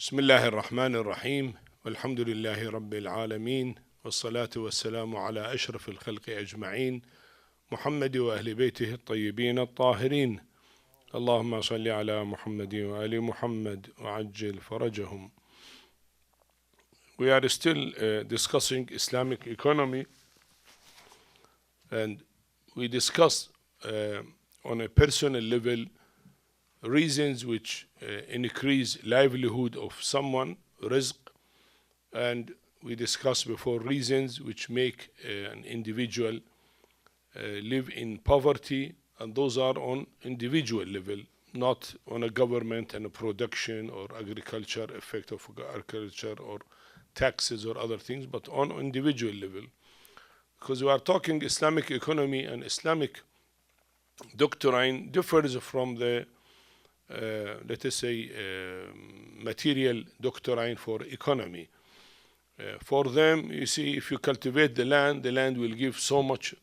بسم الله الرحمن الرحيم والحمد لله رب العالمين والصلاة والسلام على أشرف الخلق أجمعين محمد وأهل بيته الطيبين الطاهرين اللهم صل على محمد وآل محمد وعجل فرجهم. We are still discussing Islamic economy, and we discussed on a personal level reasons which increase livelihood of someone, rizq, and we discussed before reasons which make an individual live in poverty, and those are on individual level, not on a government and a production or agriculture, effect of agriculture or taxes or other things, but on individual level. Because we are talking Islamic economy, and Islamic doctrine differs from the let us say material doctrine for economy. For them, you see, if you cultivate the land will give so much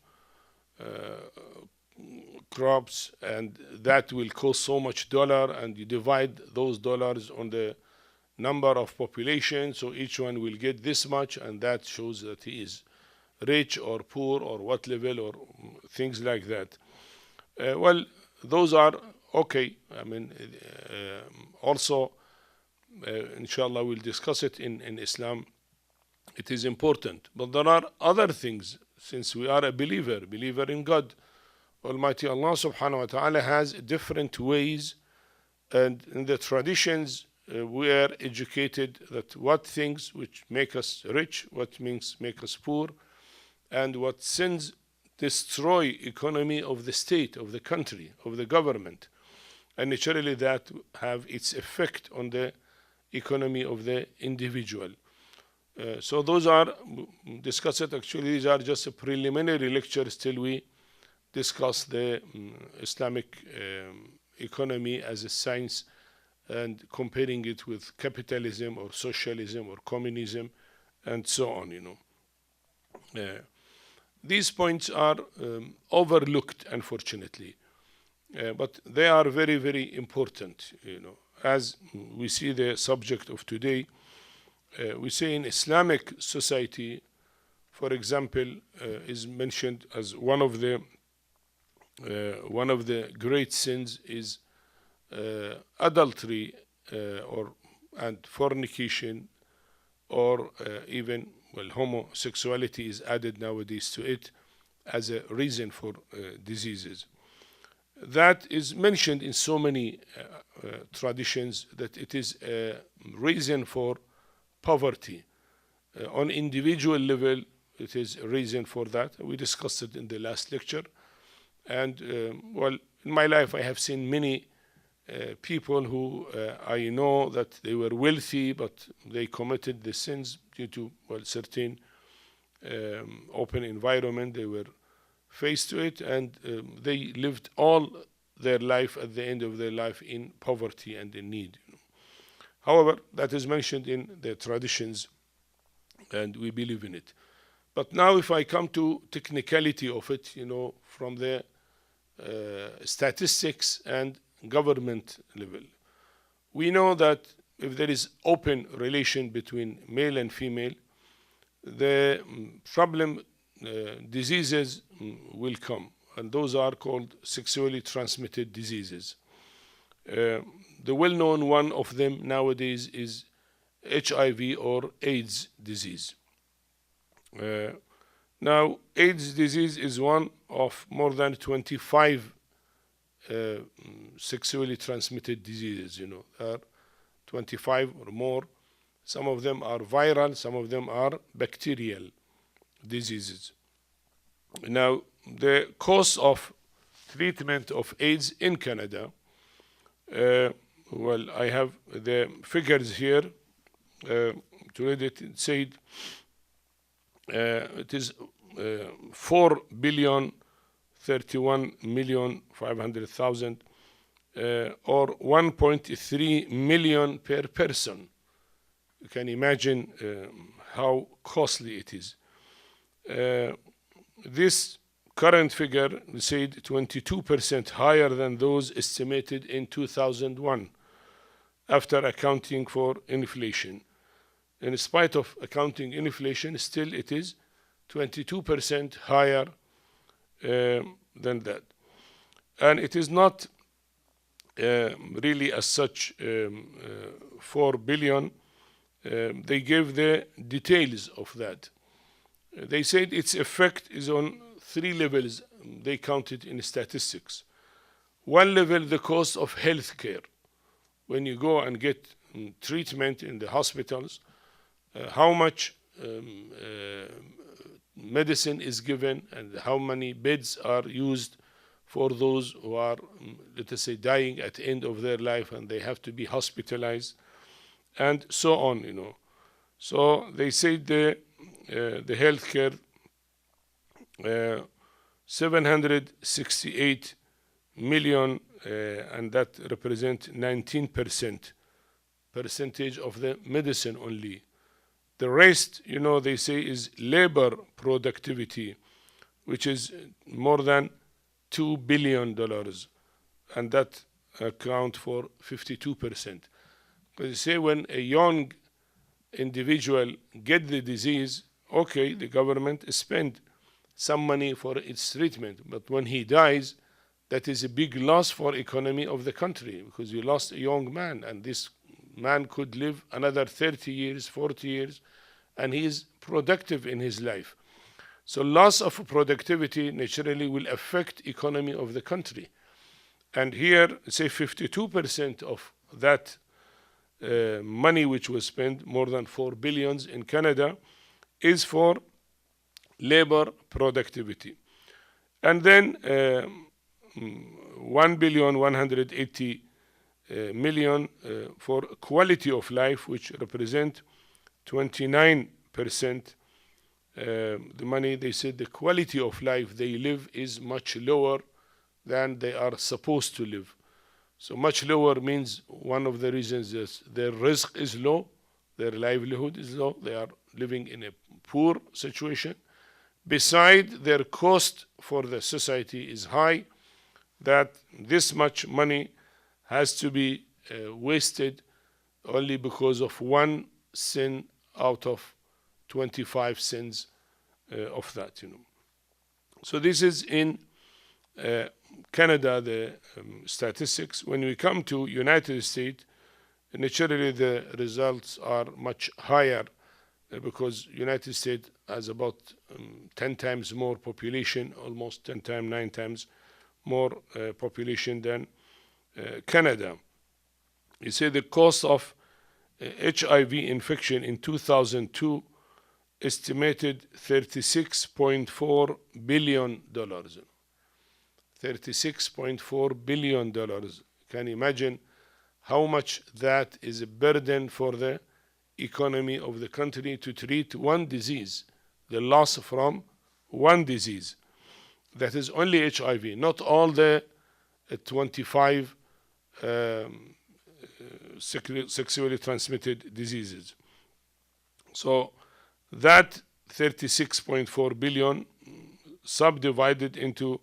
crops, and that will cost so much dollar, and you divide those dollars on the number of population, so each one will get this much, and that shows that he is rich or poor or what level or things like that. Well, those are okay. I mean, also, inshallah, we'll discuss it in Islam. It is important. But there are other things, since we are a believer in God. Almighty Allah subhanahu wa ta'ala has different ways, and in the traditions we are educated that what things which make us rich, what things make us poor, and what sins destroy economy of the state, of the country, of the government. And naturally that have its effect on the economy of the individual. So those are discussed. Actually, these are just a preliminary lectures till we discuss the Islamic economy as a science and comparing it with capitalism or socialism or communism and so on, you know. These points are overlooked, unfortunately. But they are very, very important, you know. As we see the subject of today, we say in Islamic society, for example, is mentioned as one of the great sins is adultery and fornication, or even, well, homosexuality is added nowadays to it as a reason for diseases. That is mentioned in so many traditions that it is a reason for poverty. On individual level, it is a reason for that. We discussed it in the last lecture. And well, in my life, I have seen many people who I know that they were wealthy, but they committed the sins due to, well, certain open environment. They were faced to it, and they lived all their life at the end of their life in poverty and in need. You know. However, that is mentioned in the traditions, and we believe in it. But now, if I come to technicality of it, you know, from the statistics and government level, we know that if there is open relation between male and female, the problem diseases will come, and those are called sexually transmitted diseases. The well-known one of them nowadays is HIV or AIDS disease. Now, AIDS disease is one of more than 25 sexually transmitted diseases. You know, there are 25 or more. Some of them are viral, some of them are bacterial diseases. Now, the cost of treatment of AIDS in Canada, well, I have the figures here to read it. It said it is 4,031,500,000 or 1.3 million per person. You can imagine how costly it is. This current figure said 22% higher than those estimated in 2001. after accounting for inflation. In spite of accounting inflation, still it is 22% higher than that. And it is not really as such 4 billion. They gave the details of that. They said its effect is on 3 levels. They counted in statistics. One level, the cost of health care. When you go and get treatment in the hospitals, how much medicine is given and how many beds are used for those who are, let us say, dying at the end of their life and they have to be hospitalized, and so on, you know. So they say the healthcare 768 million, and that represents 19% percentage of the medicine only. The rest, you know, they say is labor productivity, which is more than $2 billion, and that account for 52%. They say when a young individual get the disease, okay, the government spend some money for its treatment, but when he dies, that is a big loss for economy of the country, because you lost a young man, and this man could live another 30 years, 40 years, and he is productive in his life. So loss of productivity naturally will affect economy of the country. And here, say 52% of that money which was spent, more than 4 billions in Canada, is for labor productivity. And then 1,180 million for quality of life, which represent 29%. The money, they said the quality of life they live is much lower than they are supposed to live. So much lower means one of the reasons is their risk is low, their livelihood is low, they are living in a poor situation. Besides, their cost for the society is high, that this much money has to be wasted only because of 1 cent out of 25 cents of that, you know. So this is in Canada, the statistics. When we come to United States, naturally the results are much higher because United States has about 10 times more population, almost 10 times, 9 times more population than Canada. You see the cost of HIV infection in 2002 estimated $36.4 billion. $36.4 billion. Can you imagine how much that is a burden for the economy of the country to treat one disease, the loss from one disease. That is only HIV, not all the 25 sexually transmitted diseases. So that 36.4 billion subdivided into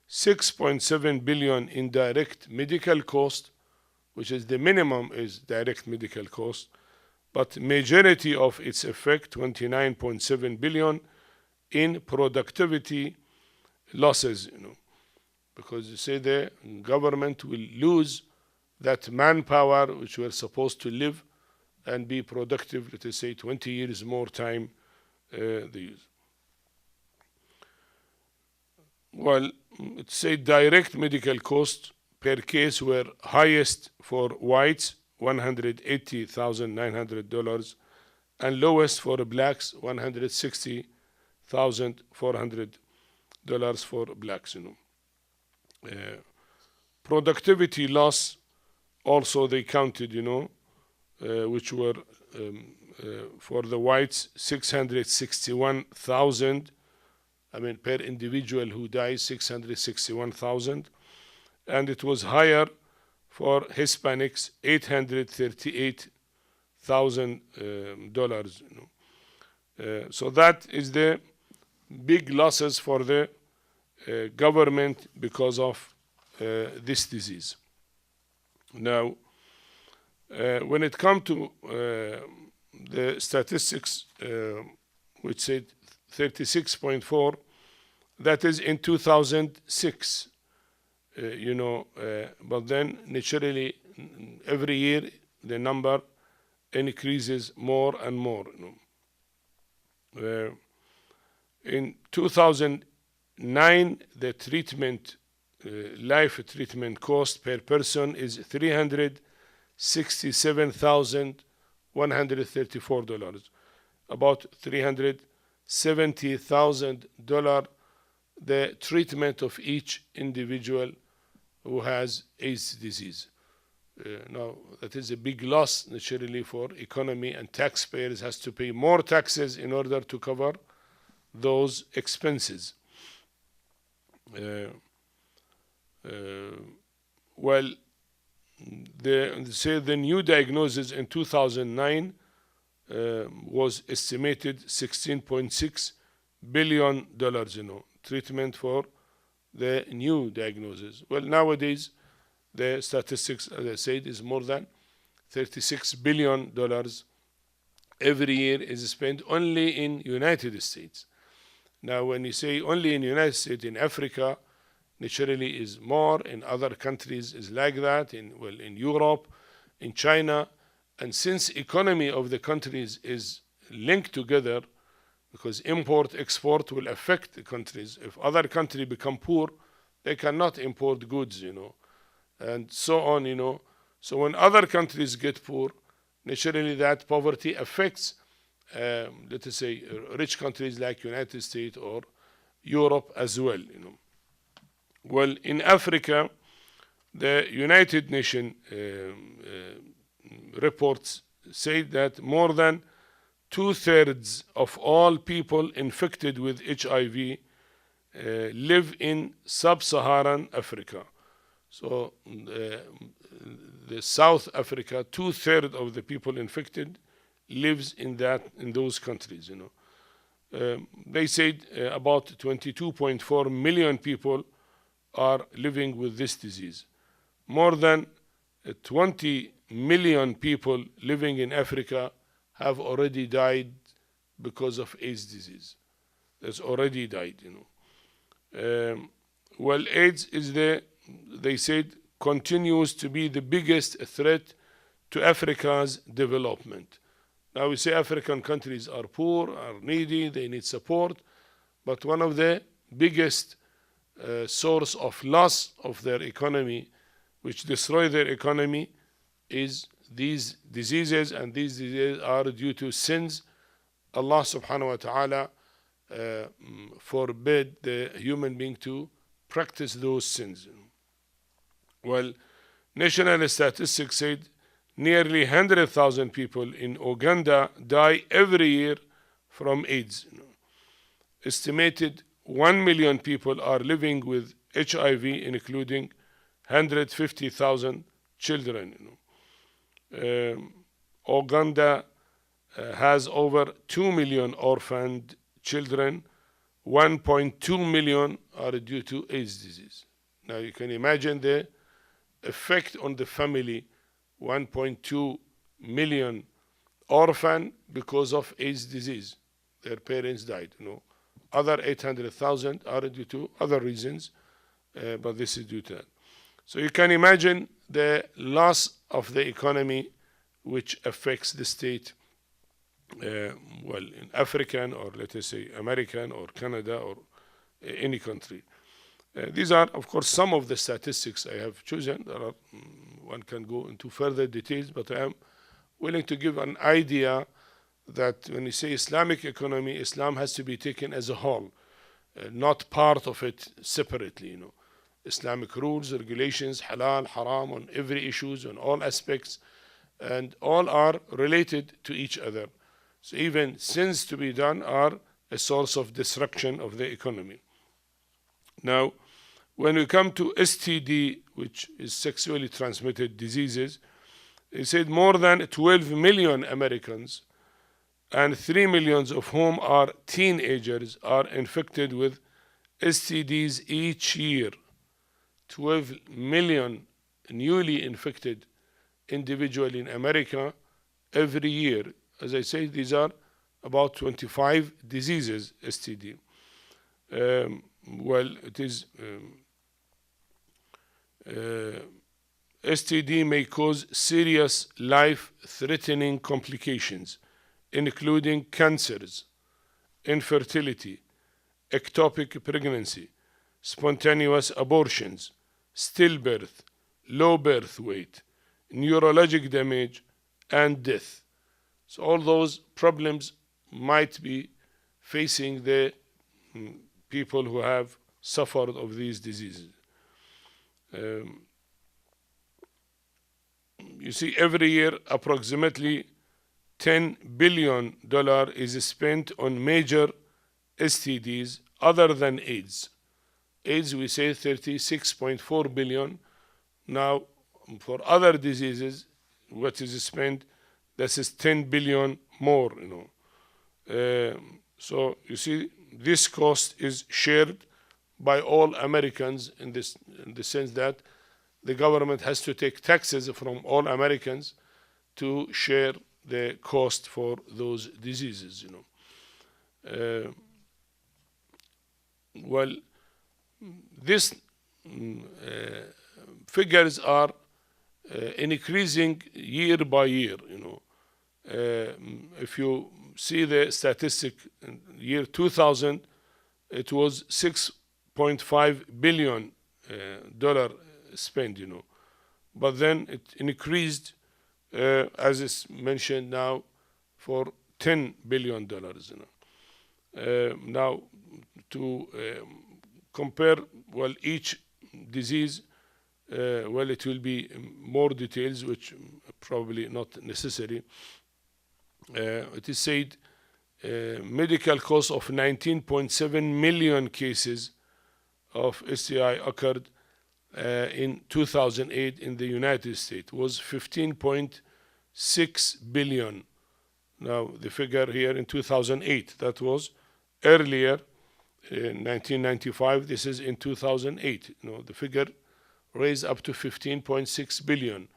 6.7 billion in direct medical cost, which is the minimum is direct medical cost, but majority of its effect, 29.7 billion, in productivity losses, you know, because you say the government will lose that manpower which were supposed to live and be productive, let us say 20 years more time they use. Well, let's say direct medical costs per case were highest for whites, $180,900, and lowest for blacks, $160,400 for blacks. You know, productivity loss also they counted, you know, which were for the whites 661,000. I mean, per individual who dies, 661,000, and it was higher for Hispanics, $838,000. You know, so that is the big losses for the government because of this disease. Now, When it comes to the statistics, which said 36.4, that is in 2006, but then naturally every year the number increases more and more. In 2009, the life treatment cost per person is $367,134, about $370,000 the treatment of each individual who has AIDS disease. Now, that is a big loss naturally for economy, and taxpayers has to pay more taxes in order to cover those expenses. Well, the new diagnosis in 2009 was estimated $16.6 billion, treatment for the new diagnosis. Well, nowadays, the statistics, as I said, is more than $36 billion every year is spent only in United States. Now, when you say only in United States, in Africa, naturally is more. In other countries is like that. In Europe, in China, and since economy of the countries is linked together, because import-export will affect the countries. If other countries become poor, they cannot import goods, and so on, So when other countries get poor, naturally that poverty affects, let us say, rich countries like United States or Europe as well, Well, in Africa, the United Nations reports say that more than 2/3 of all people infected with HIV live in sub-Saharan Africa. So the South Africa, 2/3 of the people infected lives in those countries. They said about 22.4 million people are living with this disease. More than 20 million people living in Africa have already died because of AIDS disease. That's already died, Well, AIDS is they said, continues to be the biggest threat to Africa's development. Now we say African countries are poor, are needy, they need support, but one of the biggest source of loss of their economy, which destroy their economy, is these diseases, and these diseases are due to sins. Allah subhanahu wa ta'ala forbid the human being to practice those sins. Well, national statistics said nearly 100,000 people in Uganda die every year from AIDS. Estimated 1 million people are living with HIV, including 150,000 children. Uganda has over 2 million orphaned children. 1.2 million are due to AIDS disease. Now you can imagine the effect on the family. 1.2 million orphan because of AIDS disease. Their parents died. Other 800,000 are due to other reasons, but this is due to that. So you can imagine the loss of the economy, which affects the state, in African, or let us say American or Canada or any country. These are, of course, some of the statistics I have chosen. One can go into further details, but I am willing to give an idea that when you say Islamic economy, Islam has to be taken as a whole, not part of it separately. Islamic rules, regulations, halal, haram, on every issues, on all aspects, and all are related to each other. So even sins to be done are a source of disruption of the economy. Now, when we come to STD, which is sexually transmitted diseases, they said more than 12 million Americans, and 3 million of whom are teenagers, are infected with STDs each year. 12 million newly infected individually in America every year. As I say, these are about 25 diseases, STD. Well, it is STD may cause serious life-threatening complications, including cancers, infertility, ectopic pregnancy, spontaneous abortions, stillbirth, low birth weight, neurologic damage, and death. So all those problems might be facing the people who have suffered of these diseases. You see, every year approximately $10 billion is spent on major STDs other than AIDS. AIDS, we say 36.4 billion. Now, for other diseases, what is spent, this is 10 billion more, So you see, this cost is shared by all Americans in the sense that the government has to take taxes from all Americans to share the cost for those diseases, Well, these figures are increasing year by year, If you see the statistic in year 2000, it was $6.5 billion spent, But then it increased, as is mentioned now, for $10 billion, Now, to compare, well, each disease, well, it will be more details, which probably not necessary. It is said medical cost of 19.7 million cases of STI occurred in 2008 in the United States, was 15.6 billion. Now, the figure here in 2008, that was earlier, in 1995, this is in 2008. The figure raised up to 15.6 billion.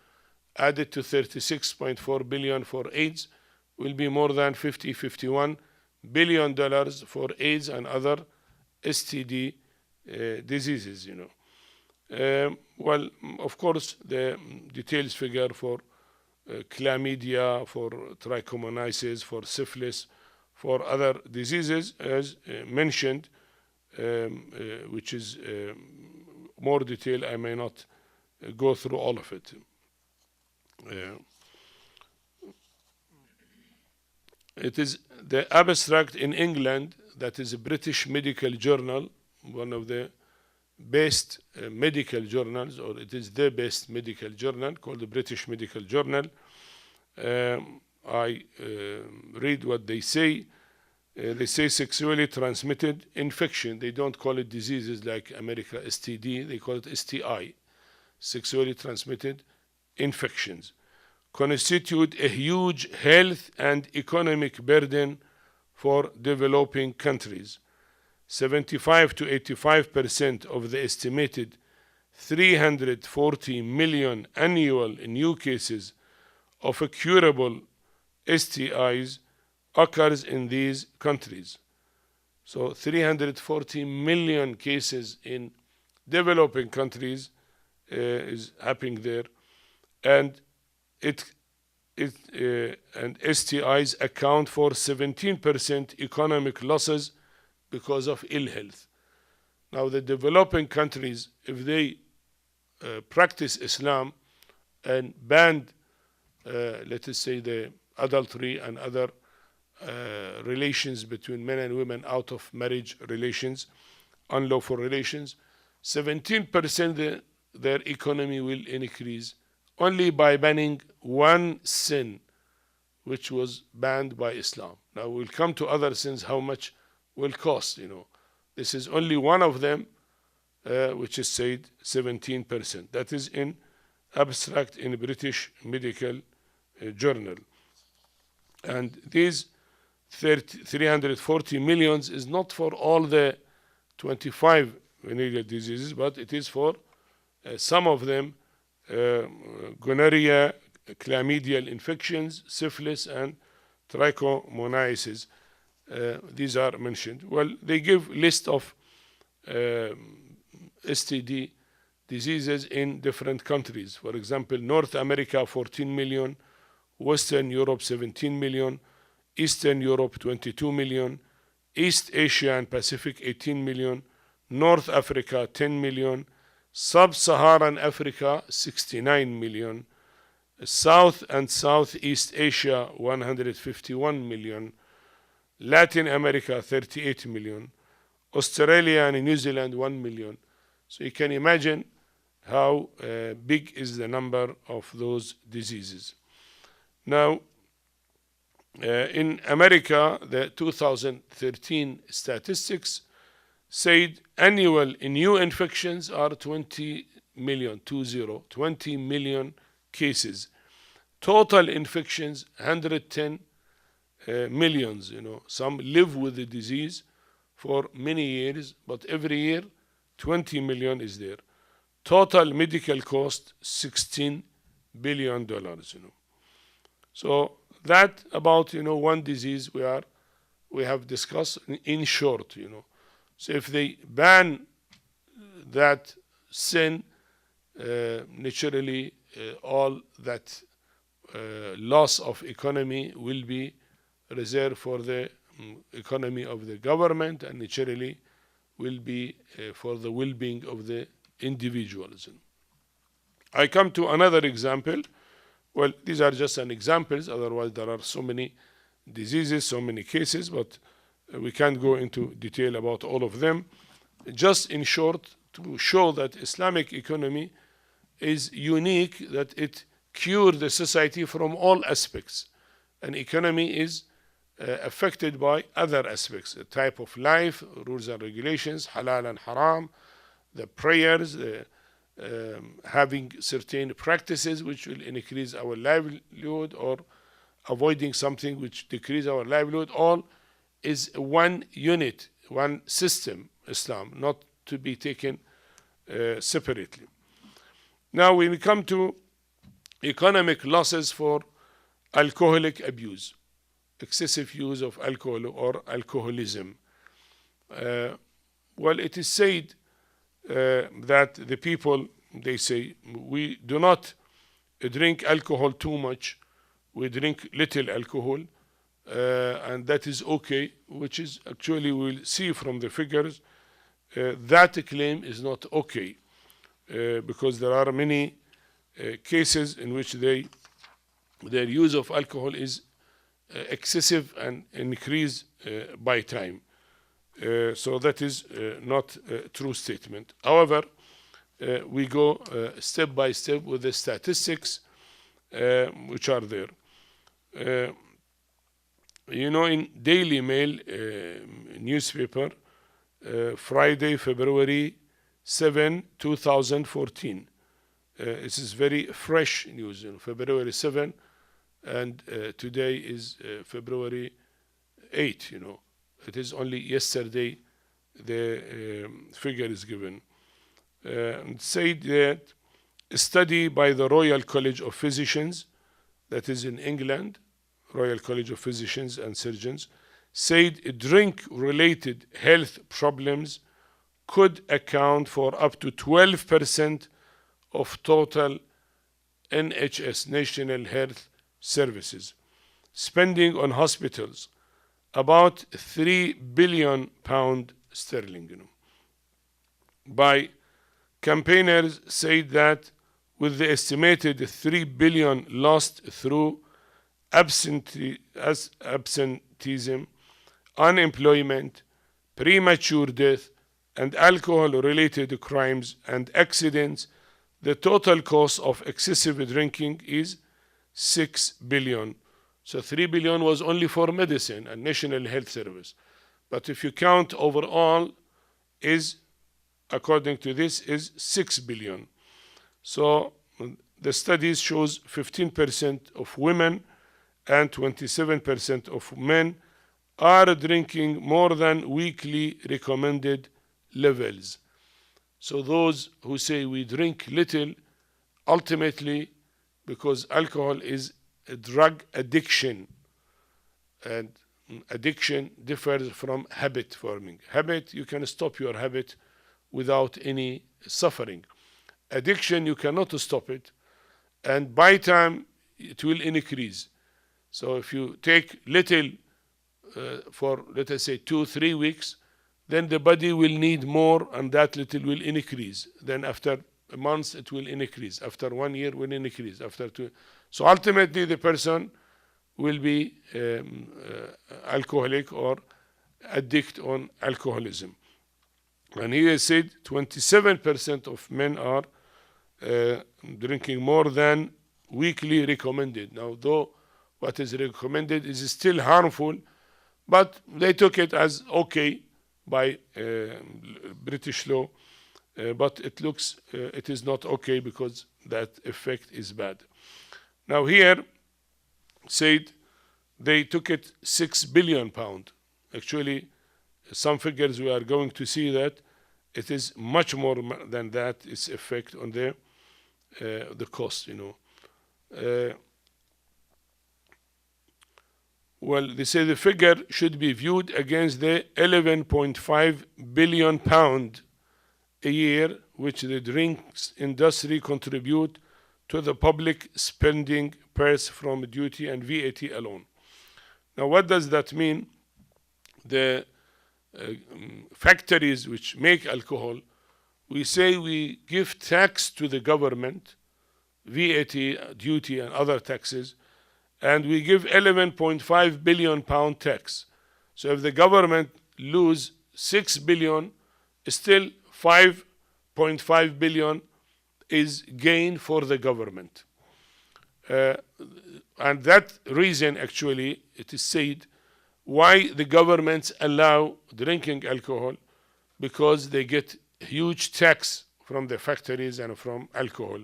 Added to 36.4 billion for AIDS, will be more than $51 billion for AIDS and other STD diseases, Well, of course, the details figure for chlamydia, for trichomoniasis, for syphilis, for other diseases, as mentioned, which is more detail. I may not go through all of it. It is the abstract in England, that is a British medical journal, one of the best medical journals, or it is the best medical journal, called the British Medical Journal. I read what they say. They say sexually transmitted infection. They don't call it diseases like America STD. They call it STI, sexually transmitted infections, constitute a huge health and economic burden for developing countries. 75 to 85% of the estimated 340 million annual new cases of curable STIs occurs in these countries. So 340 million cases in developing countries is happening there, and and STIs account for 17% economic losses because of ill health. Now, the developing countries, if they practice Islam and ban, let us say, the adultery and other relations between men and women out of marriage relations, unlawful relations, 17% their economy will increase only by banning one sin, which was banned by Islam. Now we'll come to other sins, how much will cost, This is only one of them, which is said 17%. That is in abstract in British Medical Journal. And these 340 millions is not for all the 25 venereal diseases, but it is for some of them, gonorrhea, chlamydial infections, syphilis, and trichomoniasis. These are mentioned. Well, they give list of STD diseases in different countries. For example, North America 14 million, Western Europe 17 million, Eastern Europe 22 million, East Asia and Pacific 18 million, North Africa 10 million, Sub-Saharan Africa 69 million, South and Southeast Asia 151 million, Latin America 38 million, Australia and New Zealand 1 million. So you can imagine how big is the number of those diseases. Now, in America, the 2013 statistics said annual new infections are 20 million cases. Total infections 110 millions. Some live with the disease for many years, but every year 20 million is there. Total medical cost $16 billion. So that about one disease we have discussed in short. So if they ban that sin, naturally all that loss of economy will be reserved for the economy of the government, and naturally will be for the well-being of the individuals. I come to another example. Well, these are just an examples, otherwise there are so many diseases, so many cases, but we can't go into detail about all of them. Just in short, to show that Islamic economy is unique, that it cures the society from all aspects. An economy is affected by other aspects, the type of life, rules and regulations, halal and haram, the prayers, having certain practices which will increase our livelihood, or avoiding something which decrease our livelihood. All is one unit, one system, Islam, not to be taken separately. Now when we come to economic losses for alcoholic abuse, excessive use of alcohol or alcoholism. Well, it is said that the people, they say, we do not drink alcohol too much, we drink little alcohol, and that is okay, which is actually, we'll see from the figures, that claim is not okay, because there are many cases in which their use of alcohol is excessive and increase by time. So that is not a true statement. However, we go step by step with the statistics which are there. In Daily Mail newspaper, Friday, February 7, 2014. This is very fresh news, February 7, and today is February 8, It is only yesterday the figure is given. It said that a study by the Royal College of Physicians, that is in England, Royal College of Physicians and Surgeons, said drink-related health problems could account for up to 12% of total NHS, National Health Services, spending on hospitals, about £3 billion sterling. By campaigners said that with the estimated $3 billion lost through absenteeism, unemployment, premature death, and alcohol-related crimes and accidents, the total cost of excessive drinking is $6 billion. So $3 billion was only for medicine and National Health Service. But if you count overall, according to this, is $6 billion. So the studies shows 15% of women and 27% of men are drinking more than weekly recommended levels. So those who say we drink little, ultimately because alcohol is a drug addiction, and addiction differs from habit forming. Habit, you can stop your habit without any suffering. Addiction, you cannot stop it, and by time it will increase. So if you take little for, let us say, 2-3 weeks, then the body will need more, and that little will increase. Then after a month it will increase. After 1 year will increase. After 2. So ultimately the person will be alcoholic or addict on alcoholism. And here it said 27% of men are drinking more than weekly recommended. Now, though what is recommended is still harmful, but they took it as okay by British law, but it looks it is not okay because that effect is bad. Now here said they took it £6 billion. Actually, some figures we are going to see that it is much more than that, its effect on the cost, Well, they say the figure should be viewed against the £11.5 billion a year which the drinks industry contribute to the public spending purse from duty and VAT alone. Now, what does that mean? The factories which make alcohol, we say we give tax to the government, VAT, duty, and other taxes, and we give £11.5 billion tax. So if the government lose $6 billion, still $5.5 billion is gain for the government. And that reason, actually, it is said, why the governments allow drinking alcohol, because they get huge tax from the factories and from alcohol.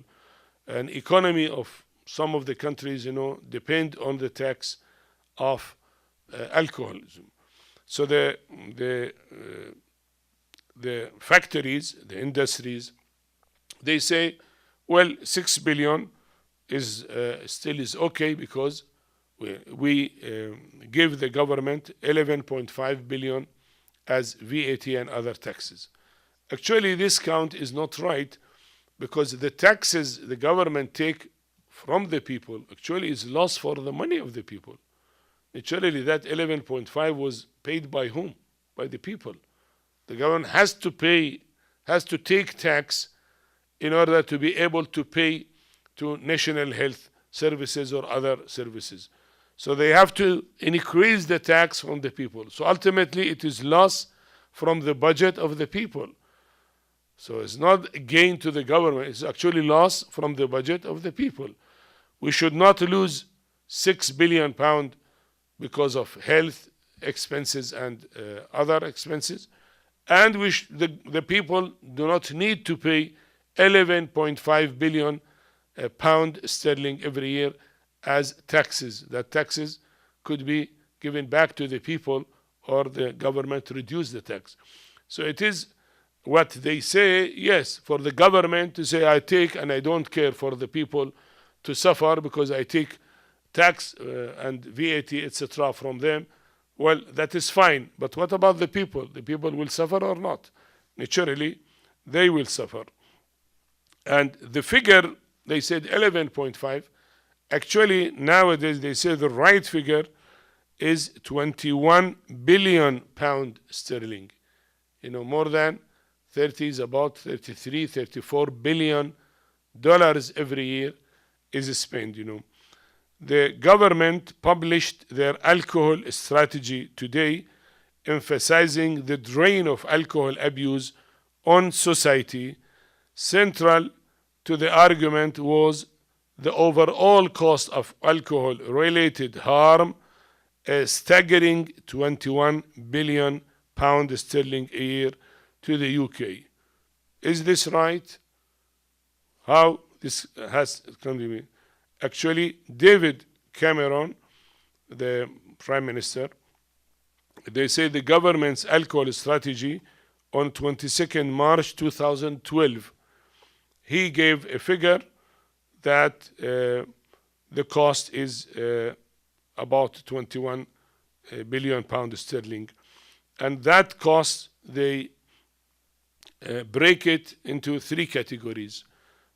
An economy of some of the countries, depend on the tax of alcoholism. So the factories, the industries, they say, well, 6 billion is still is okay because we give the government 11.5 billion as VAT and other taxes. Actually, this count is not right, because the taxes the government take from the people actually is loss for the money of the people. Naturally, that 11.5 was paid by whom? By the people. The government has to take tax in order to be able to pay to national health services or other services. So they have to increase the tax from the people. So ultimately it is loss from the budget of the people. So it's not a gain to the government, it's actually loss from the budget of the people. We should not lose £6 billion because of health expenses and other expenses. And the people do not need to pay 11.5 billion pound sterling every year as taxes. That taxes could be given back to the people, or the government reduce the tax. So it is what they say, yes, for the government to say, I take and I don't care for the people to suffer because I take tax and VAT, etc. from them. Well, that is fine. But what about the people? The people will suffer or not? Naturally, they will suffer. And the figure, they said 11.5. Actually, nowadays, they say the right figure is 21 billion pound sterling. More than 30 is about 33, 34 billion dollars every year is spent, The government published their alcohol strategy today, emphasizing the drain of alcohol abuse on society. Central to the argument was the overall cost of alcohol-related harm, a staggering 21 billion pound sterling a year to the UK. Is this right? How this has come to be? Actually, David Cameron, the Prime Minister, they say the government's alcohol strategy on 22nd March 2012, he gave a figure that the cost is about 21 billion pound sterling. And that cost, they break it into three categories.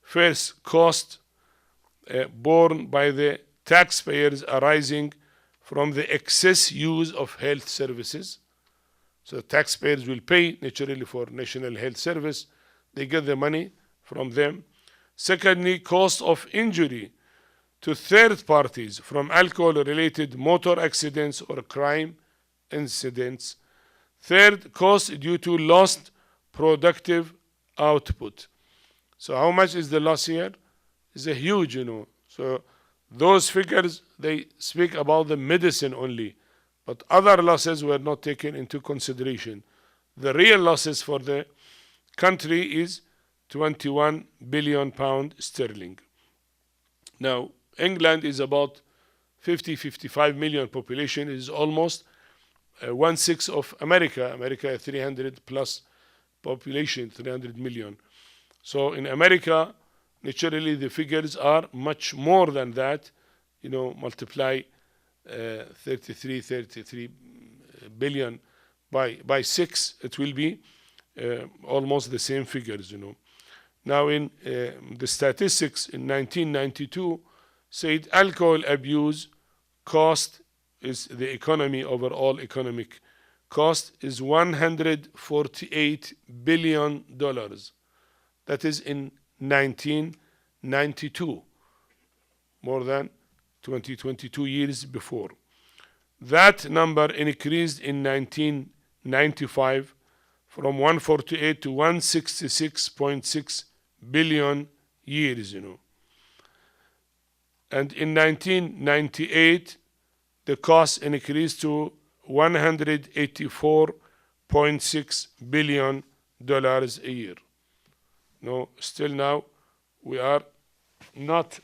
First, cost borne by the taxpayers arising from the excess use of health services. So taxpayers will pay naturally for National Health Service. They get the money from them. Secondly, cost of injury to third parties from alcohol-related motor accidents or crime incidents. Third, cost due to lost productive output. So how much is the loss here? It's a huge, So those figures, they speak about the medicine only, but other losses were not taken into consideration. The real losses for the country is 21 billion pound sterling. Now, England is about 55 million population. It is almost 1/6 of America. America, 300 plus population, 300 million. So in America, naturally, the figures are much more than that. Multiply 33 billion by 6, it will be almost the same figures. Now, in the statistics in 1992 said alcohol abuse cost is the economy, overall economic cost is $148 billion. That is in 1992, more than 22 years before. That number increased in 1995 from 148 to 166.6 billion years, And in 1998, the cost increased to $184.6 billion a year. Still now, we are not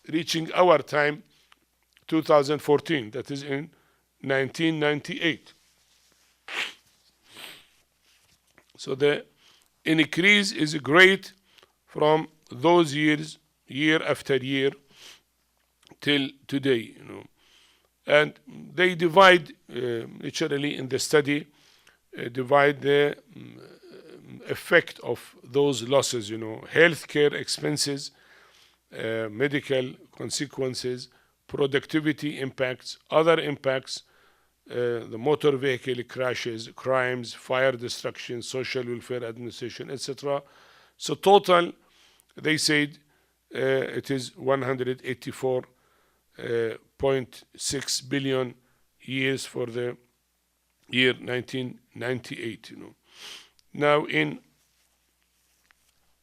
reaching our time, 2014, that is in 1998. So the increase is great from those years, year after year, till today, And they divide, naturally in the study, divide the effect of those losses, healthcare expenses, medical consequences, productivity impacts, other impacts, the motor vehicle crashes, crimes, fire destruction, social welfare administration, etc. So total, they said it is 184.6 billion years for the year 1998. Now in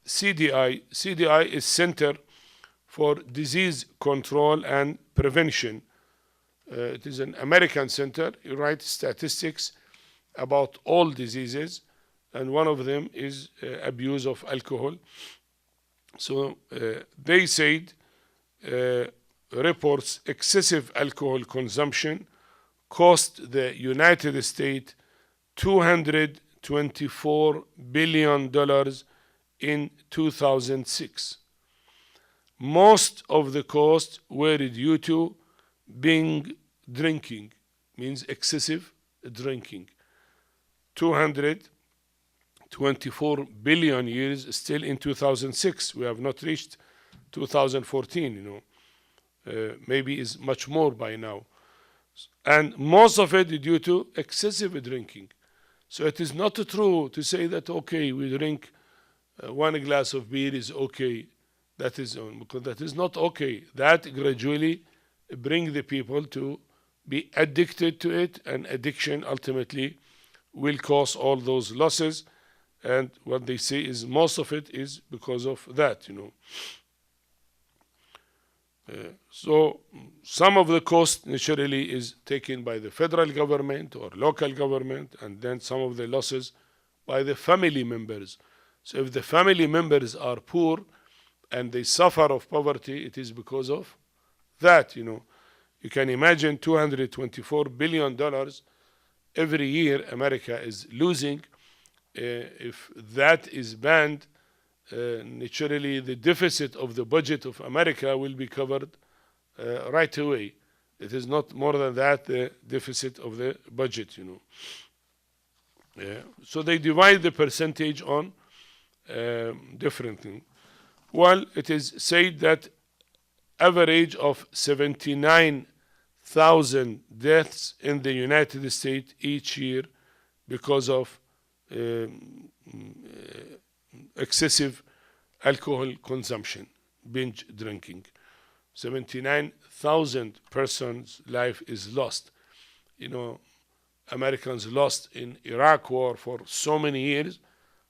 CDI is Center for Disease Control and Prevention. It is an American center. It writes statistics about all diseases, and one of them is abuse of alcohol. So they said reports excessive alcohol consumption cost the United States $224 billion in 2006. Most of the costs were due to drinking, means excessive drinking. 224 billion years still in 2006. We have not reached 2014, maybe is much more by now. And most of it due to excessive drinking. So it is not true to say that, okay, we drink one glass of beer is okay. That is because that is not okay. That gradually bring the people to be addicted to it, and addiction ultimately will cause all those losses. And what they say is most of it is because of that, So some of the cost naturally is taken by the federal government or local government, and then some of the losses by the family members. So if the family members are poor and they suffer of poverty, it is because of that, You can imagine $224 billion every year America is losing. If that is banned, naturally the deficit of the budget of America will be covered right away. It is not more than that, the deficit of the budget, So they divide the percentage on different things. Well, it is said that average of 79,000 deaths in the United States each year because of excessive alcohol consumption, binge drinking. 79,000 persons' life is lost. Americans lost in Iraq war for so many years,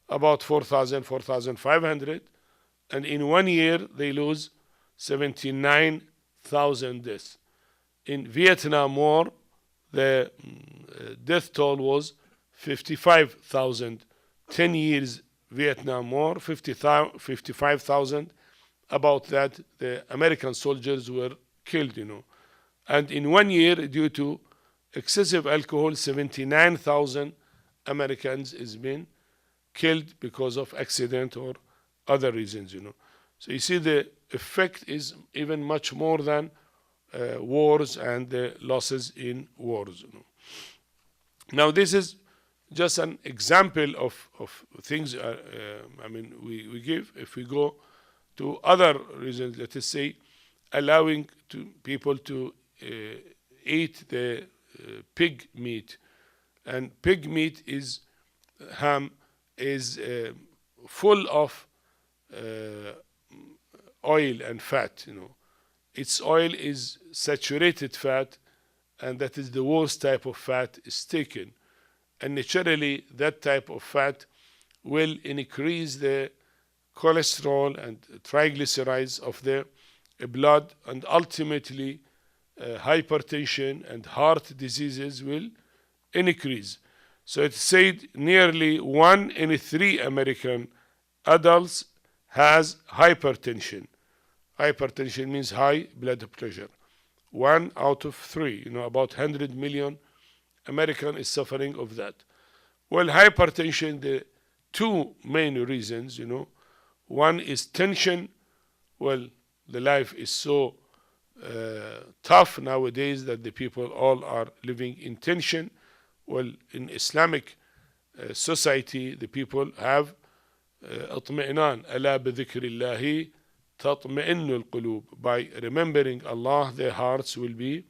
about 4,000, 4,500, and in 1 year they lose 79,000 deaths. In Vietnam War, the death toll was 55,000. 10 years Vietnam War, 55,000. About that, the American soldiers were killed, And in 1 year, due to excessive alcohol, 79,000 Americans has been killed because of accident or other reasons, So you see the effect is even much more than wars and the losses in wars. Now this is just an example of things we give. If we go to other reasons, let us say allowing people to eat the pig meat, and pig meat is ham is full of oil and fat. Its oil is saturated fat, and that is the worst type of fat is taken. And naturally, that type of fat will increase the cholesterol and triglycerides of the blood, and ultimately hypertension and heart diseases will increase. So it's said nearly 1 in 3 American adults has hypertension. Hypertension means high blood pressure. 1 out of 3, about 100 million American is suffering of that. Well, hypertension, the 2 main reasons, one is tension. Well, the life is so tough nowadays that the people all are living in tension. Well, in Islamic society, the people have اطمئنان ألا بذكر الله تطمئن القلوب. By remembering Allah, their hearts will be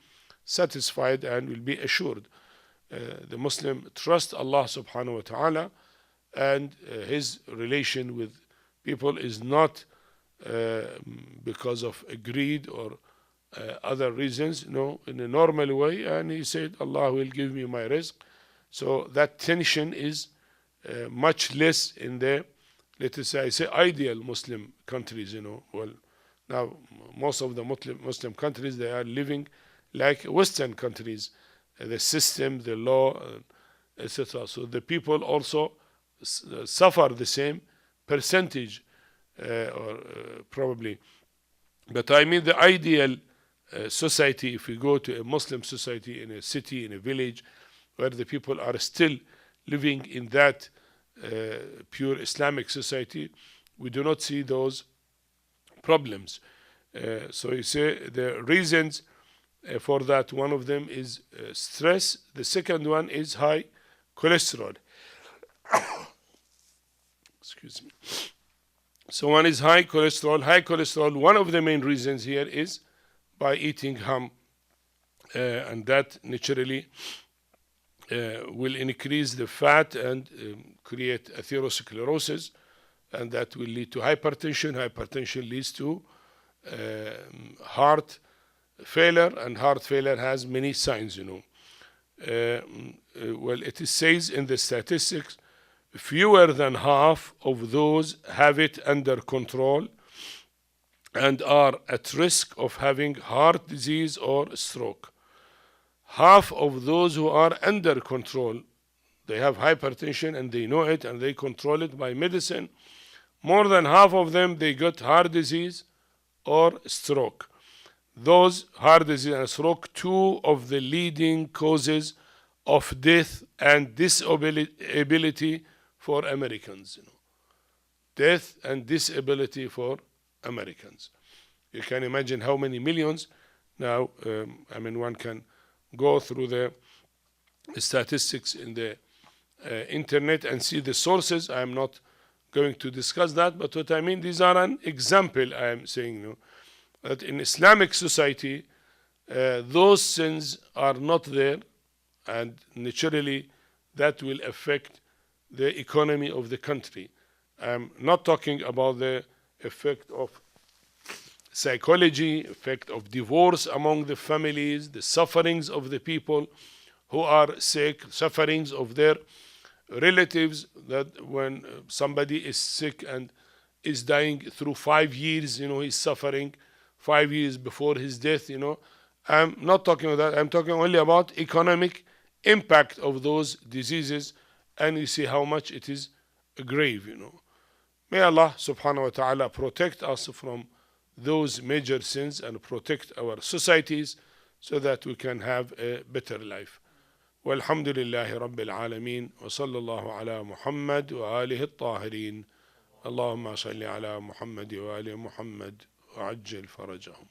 satisfied and will be assured. The Muslim trusts Allah subhanahu wa ta'ala, and his relation with people is not because of greed or other reasons, in a normal way. And he said, Allah will give me my rizq. So that tension is much less in the, let us say, ideal Muslim countries, Well, now most of the Muslim countries, they are living like Western countries, the system, the law, etc. So the people also suffer the same percentage, or probably. But I mean the ideal society, if we go to a Muslim society in a city, in a village, where the people are still living in that pure Islamic society, we do not see those problems. So you say the reasons for that, one of them is stress. The second one is high cholesterol. Excuse me. So one is high cholesterol. High cholesterol, one of the main reasons here is by eating ham, and that naturally will increase the fat and create atherosclerosis, and that will lead to hypertension. Hypertension leads to heart failure, and heart failure has many signs, Well, it says in the statistics, fewer than half of those have it under control and are at risk of having heart disease or stroke. Half of those who are under control, they have hypertension and they know it and they control it by medicine. More than half of them, they got heart disease or stroke. Those heart disease and stroke, 2 of the leading causes of death and disability for Americans. death and disability for Americans. You can imagine how many millions now. I mean, one can go through the statistics in the internet and see the sources. I am not going to discuss that, but what I mean, these are an example. I am saying that in Islamic society, those sins are not there, and naturally that will affect the economy of the country. I'm not talking about the effect of psychology, effect of divorce among the families, the sufferings of the people who are sick, sufferings of their relatives, that when somebody is sick and is dying through 5 years, he's suffering 5 years before his death, I'm not talking about that. I'm talking only about economic impact of those diseases, and you see how much it is grave, May Allah subhanahu wa ta'ala protect us from those major sins and protect our societies so that we can have a better life. والحمد لله رب العالمين وصلى الله على محمد وآله الطاهرين اللهم صل على محمد وآل محمد وعجل فرجهم.